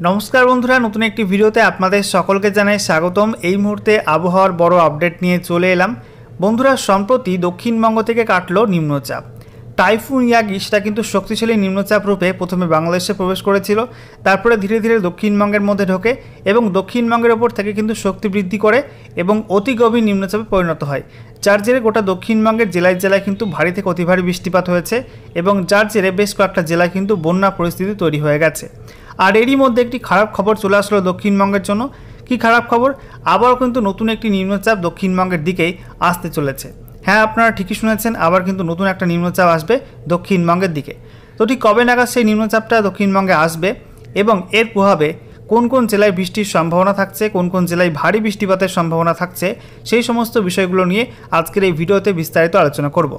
नमस्कार बंधुरा नतून एक भिडियोते आपनादेर सकलके जानाई स्वागतम। এই মুহূর্তে আবহাওয়ার বড় আপডেট নিয়ে চলে এলাম। বন্ধুরা সম্প্রতি দক্ষিণবঙ্গ থেকে কাটলো নিম্নচাপ টাইফুন ইয়াগি, সেটা কিন্তু শক্তিশালী নিম্নচাপ রূপে প্রথমে বাংলাদেশে প্রবেশ করেছিল, তারপরে ধীরে ধীরে দক্ষিণবঙ্গের মধ্যে ঢোকে এবং দক্ষিণবঙ্গের ওপর থেকে কিন্তু শক্তি বৃদ্ধি করে এবং অতি গভীর নিম্নচাপে পরিণত হয়, যার জেরে গোটা দক্ষিণবঙ্গের জেলায় জেলায় কিন্তু ভারী থেকে অতি ভারী বৃষ্টিপাত হয়েছে এবং যার জেরে বেশ কয়েকটা জেলায় কিন্তু বন্যা পরিস্থিতি তৈরি হয়ে গেছে। আর এরই মধ্যে একটি খারাপ খবর চলে আসলো দক্ষিণবঙ্গের জন্য। কি খারাপ খবর? আবার কিন্তু নতুন একটি নিম্নচাপ দক্ষিণবঙ্গের দিকেই আসতে চলেছে। হ্যাঁ, আপনারা ঠিকই শুনেছেন, আবার কিন্তু নতুন একটা নিম্নচাপ আসবে দক্ষিণবঙ্গের দিকে। তো ঠিক কবে নাগাদ সেই নিম্নচাপটা দক্ষিণবঙ্গে আসবে এবং এর প্রভাবে কোন কোন জেলায় বৃষ্টির সম্ভাবনা থাকছে, কোন কোন জেলায় ভারী বৃষ্টিপাতের সম্ভাবনা থাকছে, সেই সমস্ত বিষয়গুলো নিয়ে আজকের এই ভিডিওতে বিস্তারিত আলোচনা করব।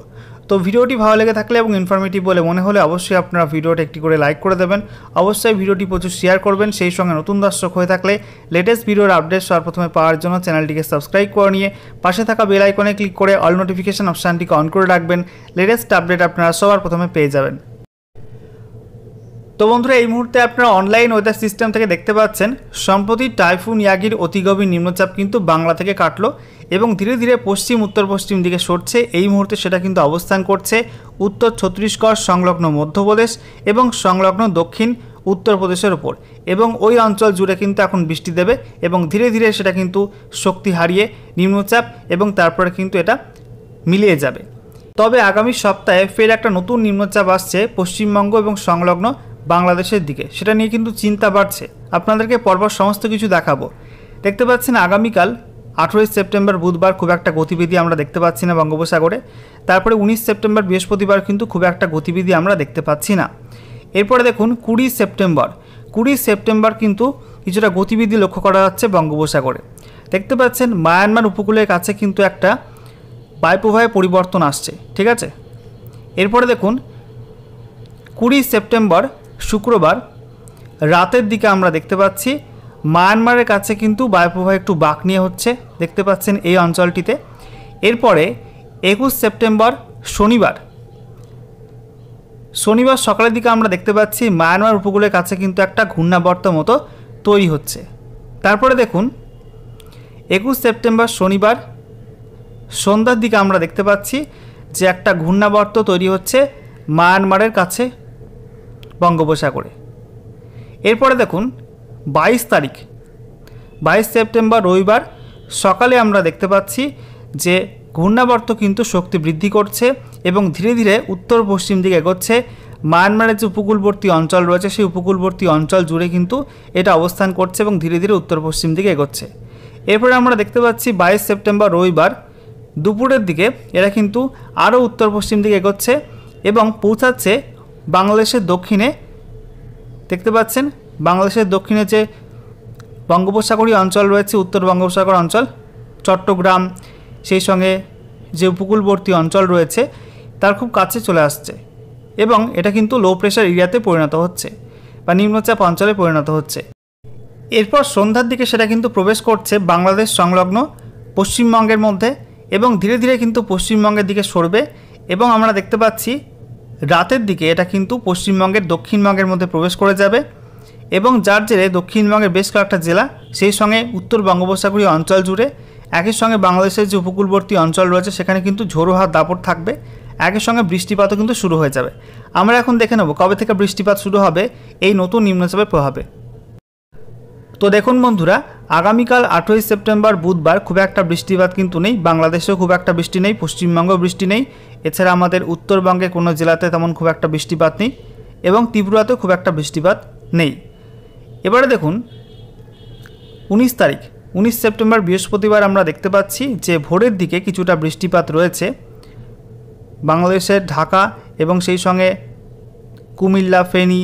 তো ভিডিওটি ভালো লেগে থাকলে এবং ইনফরমেটিভ বলে মনে হলে অবশ্যই আপনারা ভিডিওটা একটি করে লাইক করে দেবেন, অবশ্যই ভিডিওটি প্রচুর শেয়ার করবেন। সেই সঙ্গে নতুন দর্শক হয়ে থাকলে লেটেস্ট ভিডিওর আপডেট সবার প্রথমে পাওয়ার জন্য চ্যানেলটিকে সাবস্ক্রাইব করে নিয়ে পাশে থাকা বেল আইকনে ক্লিক করে অল নোটিফিকেশন অপশানটিকে অন করে রাখবেন। লেটেস্ট আপডেট আপনারা সবার প্রথমে পেয়ে যাবেন। তো বন্ধুরা এই মুহূর্তে আপনারা অনলাইন ওয়েদার সিস্টেম থেকে দেখতে পাচ্ছেন সম্প্রতি টাইফুন ইয়াগির অতি গভীর নিম্নচাপ কিন্তু বাংলা থেকে কাটলো এবং ধীরে ধীরে পশ্চিম উত্তর পশ্চিম দিকে সরছে। এই মুহূর্তে সেটা কিন্তু অবস্থান করছে উত্তর ছত্তিশগড় সংলগ্ন মধ্যপ্রদেশ এবং সংলগ্ন দক্ষিণ উত্তরপ্রদেশের ওপর, এবং ওই অঞ্চল জুড়ে কিন্তু এখন বৃষ্টি দেবে এবং ধীরে ধীরে সেটা কিন্তু শক্তি হারিয়ে নিম্নচাপ এবং তারপরে কিন্তু এটা মিলিয়ে যাবে। তবে আগামী সপ্তাহে ফের একটা নতুন নিম্নচাপ আসছে পশ্চিমবঙ্গ এবং সংলগ্ন বাংলাদেশের দিকে, সেটা নিয়ে কিন্তু চিন্তা বাড়ছে। আপনাদেরকে পরপর সমস্ত কিছু দেখাবো। দেখতে পাচ্ছেন আগামীকাল 18 সেপ্টেম্বর বুধবার খুব একটা গতিবিধি আমরা দেখতে পাচ্ছি না বঙ্গোপসাগরে। তারপরে 19 সেপ্টেম্বর বৃহস্পতিবার কিন্তু খুব একটা গতিবিধি আমরা দেখতে পাচ্ছি না। এরপরে দেখুন 20 সেপ্টেম্বর কিন্তু কিছুটা গতিবিধি লক্ষ্য করা যাচ্ছে বঙ্গোপসাগরে। দেখতে পাচ্ছেন মায়ানমার উপকূলের কাছে কিন্তু একটা বায়ুপ্রবাহে পরিবর্তন আসছে, ঠিক আছে। এরপরে দেখুন 20 সেপ্টেম্বর শুক্রবার রাতের দিকে আমরা দেখতে পাচ্ছি মায়ানমারের কাছে কিন্তু বায়ুপ্রবাহ একটু বাঁক নিয়ে হচ্ছে, দেখতে পাচ্ছেন এই অঞ্চলটিতে। এরপরে 21 সেপ্টেম্বর শনিবার সকালের দিকে আমরা দেখতে পাচ্ছি মায়ানমার উপকূলের কাছে কিন্তু একটা ঘূর্ণাবর্ত মতো তৈরি হচ্ছে। তারপরে দেখুন 21 সেপ্টেম্বর শনিবার সন্ধ্যার দিকে আমরা দেখতে পাচ্ছি যে একটা ঘূর্ণাবর্ত তৈরি হচ্ছে মায়ানমারের কাছে বঙ্গোপসাগরে। এরপরে দেখুন 22 সেপ্টেম্বর রবিবার সকালে আমরা দেখতে পাচ্ছি যে ঘূর্ণাবর্ত কিন্তু শক্তি বৃদ্ধি করছে এবং ধীরে ধীরে উত্তর পশ্চিম দিকে এগোচ্ছে। মায়ানমারের যে উপকূলবর্তী অঞ্চল রয়েছে সেই উপকূলবর্তী অঞ্চল জুড়ে কিন্তু এটা অবস্থান করছে এবং ধীরে ধীরে উত্তর পশ্চিম দিকে এগোচ্ছে। এরপরে আমরা দেখতে পাচ্ছি 22 সেপ্টেম্বর রবিবার দুপুরের দিকে এরা কিন্তু আরও উত্তর পশ্চিম দিকে এগোচ্ছে এবং পৌঁছাচ্ছে বাংলাদেশের দক্ষিণে। দেখতে পাচ্ছেন বাংলাদেশের দক্ষিণে যে বঙ্গোপসাগরীয় অঞ্চল রয়েছে, উত্তর বঙ্গোপসাগর অঞ্চল, চট্টগ্রাম, সেই সঙ্গে যে উপকূলবর্তী অঞ্চল রয়েছে তার খুব কাছে চলে আসছে এবং এটা কিন্তু লো প্রেশার এরিয়াতে পরিণত হচ্ছে বা নিম্নচাপ অঞ্চলে পরিণত হচ্ছে। এরপর সন্ধ্যার দিকে সেটা কিন্তু প্রবেশ করছে বাংলাদেশ সংলগ্ন পশ্চিমবঙ্গের মধ্যে এবং ধীরে ধীরে কিন্তু পশ্চিমবঙ্গের দিকে সরবে এবং আমরা দেখতে পাচ্ছি রাতের দিকে এটা কিন্তু পশ্চিমবঙ্গের দক্ষিণবঙ্গের মধ্যে প্রবেশ করে যাবে এবং যার জেরে দক্ষিণবঙ্গের বেশ কয়েকটা জেলা, সেই সঙ্গে উত্তর বঙ্গোপসাগরীয় অঞ্চল জুড়ে, একই সঙ্গে বাংলাদেশের যে উপকূলবর্তী অঞ্চল রয়েছে সেখানে কিন্তু ঝোড়ো হাওয়ার দাপট থাকবে, একই সঙ্গে বৃষ্টিপাতও কিন্তু শুরু হয়ে যাবে। আমরা এখন দেখে নেব কবে থেকে বৃষ্টিপাত শুরু হবে এই নতুন নিম্নচাপের প্রভাবে। তো দেখুন বন্ধুরা, আগামীকাল 28 সেপ্টেম্বর বুধবার খুব একটা বৃষ্টিপাত কিন্তু নেই, বাংলাদেশেও খুব একটা বৃষ্টি নেই, পশ্চিমবঙ্গেও বৃষ্টি নেই, এছাড়া আমাদের উত্তরবঙ্গের কোনো জেলাতে তেমন খুব একটা বৃষ্টিপাত নেই এবং ত্রিপুরাতেও খুব একটা বৃষ্টিপাত নেই। এবারে দেখুন 19 সেপ্টেম্বর বৃহস্পতিবার আমরা দেখতে পাচ্ছি যে ভোরের দিকে কিছুটা বৃষ্টিপাত রয়েছে বাংলাদেশের ঢাকা এবং সেই সঙ্গে কুমিল্লা, ফেনী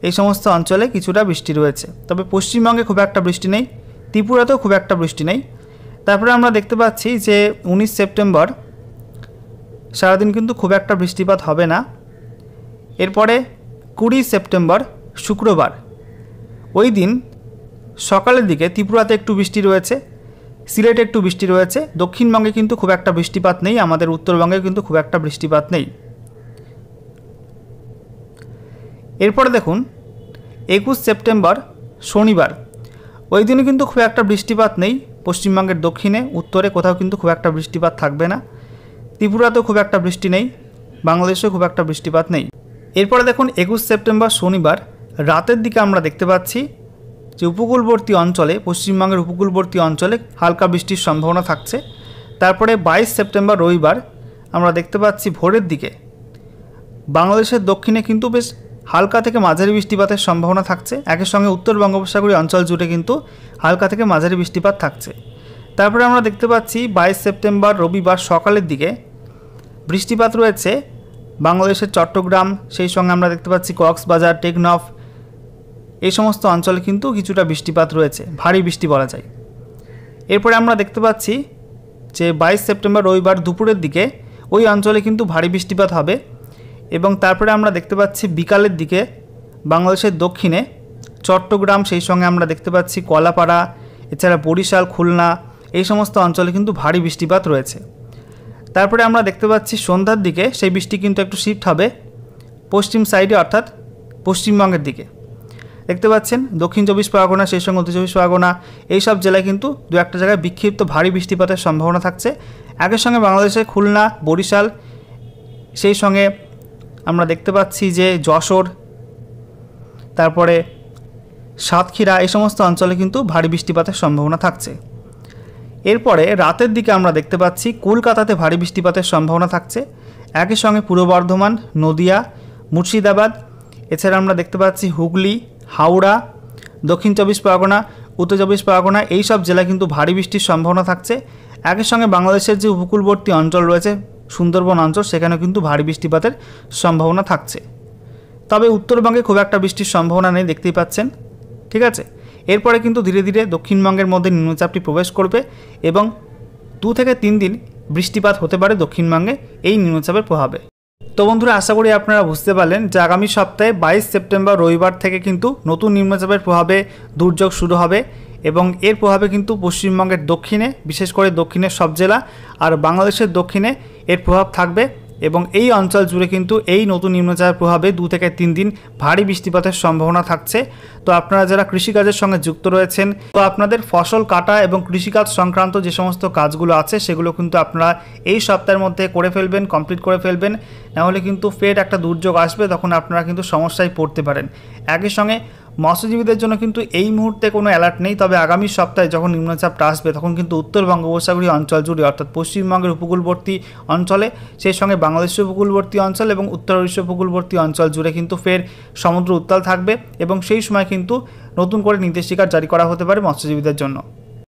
এই সমস্ত অঞ্চলে কিছুটা বৃষ্টি রয়েছে। তবে পশ্চিমবঙ্গে খুব একটা বৃষ্টি নেই, ত্রিপুরাতেও খুব একটা বৃষ্টি নেই। তারপরে আমরা দেখতে পাচ্ছি যে 19 সেপ্টেম্বর সারাদিন কিন্তু খুব একটা বৃষ্টিপাত হবে না। এরপরে 20 সেপ্টেম্বর শুক্রবার ওই দিন সকালের দিকে ত্রিপুরাতে একটু বৃষ্টি রয়েছে, সিলেটে একটু বৃষ্টি রয়েছে, দক্ষিণবঙ্গে কিন্তু খুব একটা বৃষ্টিপাত নেই, আমাদের উত্তরবঙ্গে কিন্তু খুব একটা বৃষ্টিপাত নেই। এরপরে দেখুন 21 সেপ্টেম্বর শনিবার, ওই দিনে কিন্তু খুব একটা বৃষ্টিপাত নেই। পশ্চিমবঙ্গের দক্ষিণে উত্তরে কোথাও কিন্তু খুব একটা বৃষ্টিপাত থাকবে না। ত্রিপুরাতেও খুব একটা বৃষ্টি নেই, বাংলাদেশেও খুব একটা বৃষ্টিপাত নেই। এরপরে দেখুন 21 সেপ্টেম্বর শনিবার রাতের দিকে আমরা দেখতে পাচ্ছি যে উপকূলবর্তী অঞ্চলে, পশ্চিমবঙ্গের উপকূলবর্তী অঞ্চলে হালকা বৃষ্টির সম্ভাবনা থাকছে। তারপরে 22 সেপ্টেম্বর রবিবার আমরা দেখতে পাচ্ছি ভোরের দিকে বাংলাদেশের দক্ষিণে কিন্তু বেশ হালকা থেকে মাঝারি বৃষ্টিপাতের সম্ভাবনা থাকছে। একই সঙ্গে উত্তর বঙ্গোপসাগরীয় অঞ্চল জুড়ে কিন্তু হালকা থেকে মাঝারি বৃষ্টিপাত থাকছে। তারপরে আমরা দেখতে পাচ্ছি 22 সেপ্টেম্বর রবিবার সকালের দিকে বৃষ্টিপাত রয়েছে বাংলাদেশের চট্টগ্রাম, সেই সঙ্গে আমরা দেখতে পাচ্ছি কক্সবাজার, টেকনাফ, এই সমস্ত অঞ্চলে কিন্তু কিছুটা বৃষ্টিপাত রয়েছে, ভারী বৃষ্টি বলা যায়। এরপরে আমরা দেখতে পাচ্ছি যে 22 সেপ্টেম্বর রবিবার দুপুরের দিকে ওই অঞ্চলে কিন্তু ভারী বৃষ্টিপাত হবে। এবং তারপরে আমরা দেখতে পাচ্ছি বিকালের দিকে বাংলাদেশের দক্ষিণে চট্টগ্রাম, সেই সঙ্গে আমরা দেখতে পাচ্ছি কলাপাড়া, এছাড়া বরিশাল, খুলনা, এই সমস্ত অঞ্চলে কিন্তু ভারী বৃষ্টিপাত রয়েছে। তারপরে আমরা দেখতে পাচ্ছি সন্ধ্যার দিকে সেই বৃষ্টি কিন্তু একটু শিফট হবে পশ্চিম সাইডে, অর্থাৎ পশ্চিমবঙ্গের দিকে। দেখতে পাচ্ছেন দক্ষিণ 24 পরগনা, সেই সঙ্গে উত্তর 24 পরগনা, এই সব জেলায় কিন্তু দু একটা জায়গায় বিক্ষিপ্ত ভারী বৃষ্টিপাতের সম্ভাবনা থাকছে। একই সঙ্গে বাংলাদেশের খুলনা, বরিশাল, সেই সঙ্গে আমরা দেখতে পাচ্ছি যে যশোর, তারপরে সাতক্ষীরা, এই সমস্ত অঞ্চলে কিন্তু ভারী বৃষ্টিপাতের সম্ভাবনা থাকছে। এরপরে রাতের দিকে আমরা দেখতে পাচ্ছি কলকাতাতে ভারী বৃষ্টিপাতের সম্ভাবনা থাকছে। একই সঙ্গে পূর্ব বর্ধমান, নদিয়া, মুর্শিদাবাদ, এছাড়া আমরা দেখতে পাচ্ছি হুগলি, হাওড়া, দক্ষিণ 24 পরগনা, উত্তর 24 পরগনা, এই সব জেলায় কিন্তু ভারী বৃষ্টির সম্ভাবনা থাকছে। একই সঙ্গে বাংলাদেশের যে উপকূলবর্তী অঞ্চল রয়েছে, সুন্দরবন অঞ্চল, সেখানেও কিন্তু ভারী বৃষ্টিপাতের সম্ভাবনা থাকছে। তবে উত্তরবঙ্গে খুব একটা বৃষ্টির সম্ভাবনা নেই, দেখতেই পাচ্ছেন। ঠিক আছে, এরপরে কিন্তু ধীরে ধীরে দক্ষিণবঙ্গের মধ্যে নিম্নচাপটি প্রবেশ করবে এবং 2 থেকে 3 দিন বৃষ্টিপাত হতে পারে দক্ষিণবঙ্গে এই নিম্নচাপের প্রভাবে। তো বন্ধুরা, আশা করি আপনারা বুঝতে পারলেন যে আগামী সপ্তাহে 22 সেপ্টেম্বর রবিবার থেকে কিন্তু নতুন নিম্নচাপের প্রভাবে দুর্যোগ শুরু হবে এবং এর প্রভাবে কিন্তু পশ্চিমবঙ্গের দক্ষিণে, বিশেষ করে দক্ষিণের সব জেলা আর বাংলাদেশের দক্ষিণে এর প্রভাব থাকবে এবং এই অঞ্চল জুড়ে কিন্তু এই নতুন নিম্নচাপের প্রভাবে 2 থেকে 3 দিন ভারী বৃষ্টিপাতের সম্ভাবনা থাকছে। তো আপনারা যারা কৃষিকাজের সঙ্গে যুক্ত রয়েছেন, তো আপনাদের ফসল কাটা এবং কৃষিকাজ সংক্রান্ত যে সমস্ত কাজগুলো আছে সেগুলো কিন্তু আপনারা এই সপ্তাহের মধ্যে করে ফেলবেন, কমপ্লিট করে ফেলবেন, নাহলে কিন্তু ফের একটা দুর্যোগ আসবে, তখন আপনারা কিন্তু সমস্যায় পড়তে পারেন। একই সঙ্গে মৎস্যজীবীদের জন্য কিন্তু এই মুহূর্তে কোনো অ্যালার্ট নেই, তবে আগামী সপ্তাহে যখন নিম্নচাপটা আসবে তখন কিন্তু উত্তর বঙ্গোপসাগরীয় অঞ্চল জুড়ে, অর্থাৎ পশ্চিমবঙ্গের উপকূলবর্তী অঞ্চলে, সেই সঙ্গে বাংলাদেশের উপকূলবর্তী অঞ্চল এবং উত্তর ওড়িশা উপকূলবর্তী অঞ্চল জুড়ে কিন্তু ফের সমুদ্র উত্তাল থাকবে এবং সেই সময় কিন্তু নতুন করে নির্দেশিকা জারি করা হতে পারে মৎস্যজীবীদের জন্য।